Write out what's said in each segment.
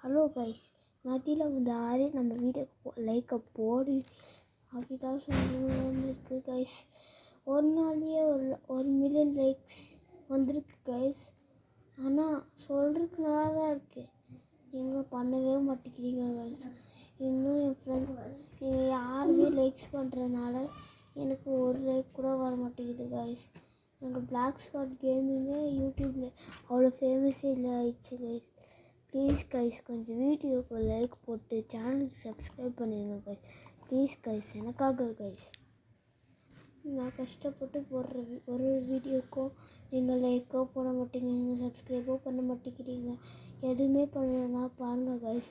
Hello guys, நதியில் வந்து நம்ம வீடியோக்கு லைக்கை போடு அப்படி தான் சொல்லணும்னு இருக்குது கைஸ். ஒரு நாளையே 1 மில்லியன் லைக்ஸ் வந்திருக்கு கைஸ். ஆனால் சொல்கிறதுக்கு நல்லா தான் இருக்குது, நீங்கள் பண்ணவே மாட்டேங்கிறீங்க கைஸ். இன்னும் என் ஃப்ரெண்ட் நீங்கள் யாருமே லைக்ஸ் பண்ணுறதுனால எனக்கு ஒரு லைக் கூட வர மாட்டேங்குது கைஸ். எனக்கு பிளாக் ஸ்பாட் கேமிங்கே யூடியூப்பில் அவ்வளோ ஃபேமஸே இல்லை ஆயிடுச்சு கைஸ். ப்ளீஸ் கைஸ், கொஞ்சம் வீடியோக்கு லைக் போட்டு சேனலுக்கு சப்ஸ்கிரைப் பண்ணிடுங்க கைஸ். ப்ளீஸ் கைஸ், எனக்காக கைஸ். நான் கஷ்டப்பட்டு போடுற ஒரு வீடியோக்கும் நீங்கள் லைக்கோ போட மாட்டேங்கிறீங்க, சப்ஸ்கிரைபோ பண்ண மாட்டேங்கிறீங்க, எதுவுமே பண்ணலைன்னா பாருங்கள் கைஸ்.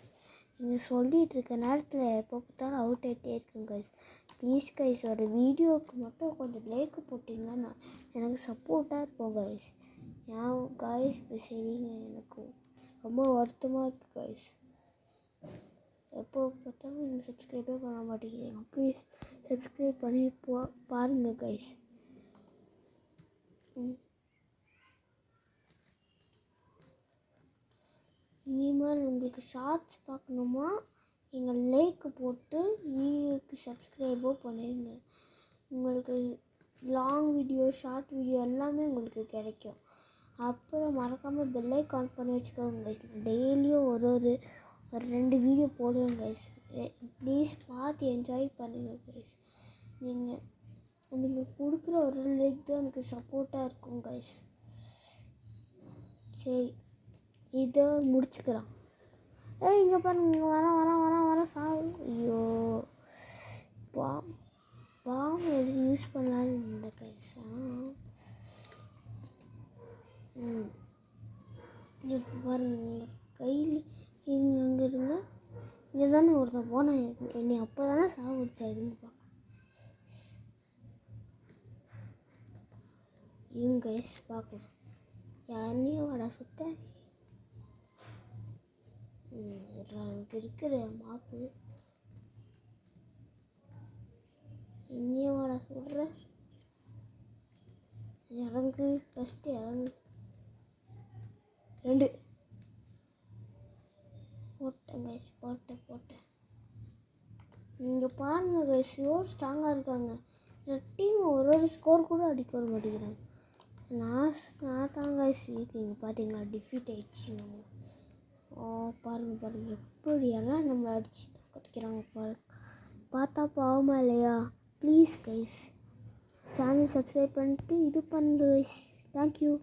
நீங்கள் சொல்லிகிட்டு இருக்க நேரத்தில் எப்போ பார்த்தாலும் அவுட் ஆகிட்டே இருக்குங்க கைஸ். ப்ளீஸ் கைஸ், ஒரு வீடியோவுக்கு மட்டும் கொஞ்சம் லைக் போட்டிங்கன்னா எனக்கு சப்போர்ட்டாக இருக்கும் கைஸ். ஏன் கைஸ் சரிங்க, எனக்கு ரொம்ப வருத்தமாக இருக்குது கைஸ். எப்போ பார்த்தாலும் நீங்கள் சப்ஸ்கிரைபே பண்ண மாட்டேங்கிறீங்க. ப்ளீஸ் சப்ஸ்கிரைப் பண்ணி பாருங்கள் கைஸ். இனிமேல் உங்களுக்கு ஷார்ட்ஸ் பார்க்கணுமா, நீங்கள் லைக் போட்டு வீடியோக்கு சப்ஸ்கிரைபோ பண்ணிடுங்க. உங்களுக்கு லாங் வீடியோ, ஷார்ட் வீடியோ எல்லாமே உங்களுக்கு கிடைக்கும். அப்புறம் மறக்காமல் பெல் ஐக்கான் பண்ணி வச்சுக்கோங்க கைஸ். டெய்லியும் ஒரு 2 வீடியோ போடுவேன் கைஸ். ப்ளீஸ் பார்த்து என்ஜாய் பண்ணுங்கள் கைஸ். நீங்கள் கொடுக்குற ஒரு லைக் தான் எனக்கு சப்போர்ட்டாக இருக்கும் கைஸ். சரி, இதை முடிச்சுக்கலாம். இங்கே பாருங்க, இங்கே வர சாவு. ஐயோ, பாம் எது யூஸ் பண்ணலான்னு இருந்த கைஸ். இப்போ பாருங்க, கையில் அங்கே இருங்க. இங்கே தானே ஒருத்தன் போனேன், என்னை அப்போ தானே சாப்பிடுச்சா. இருங்க பார்க்க இருங்க கைஸ், பார்க்கலாம். யாரையும் வட சுட்டேன். எனக்கு இருக்கிற மாப்பு என்னையும் வட சுடுற. இறங்கு ஃபஸ்ட்டு, இறங்கு. 2 போட்டேன் கைஸ், போட்டேன். இங்கே பாருங்கள் கைஸ், எவ்வளோ ஸ்ட்ராங்காக இருக்காங்க. டீம் ஒரு ஸ்கோர் கூட அடிக்க வர மாட்டேங்கிறாங்க. நான் தான் கைஸ் வீக். இங்கே பார்த்தீங்களா, டிஃபீட் ஆயிடுச்சு. பாருங்கள் எப்படியெல்லாம் நம்மளை அடிச்சு கட்டிக்கிறாங்க பாருங்க. பார்த்தா பாவமா இல்லையா? ப்ளீஸ் கைஸ், சேனல் சப்ஸ்கிரைப் பண்ணிட்டு இது பண்ணுங்க கைஸ். தேங்க்யூ.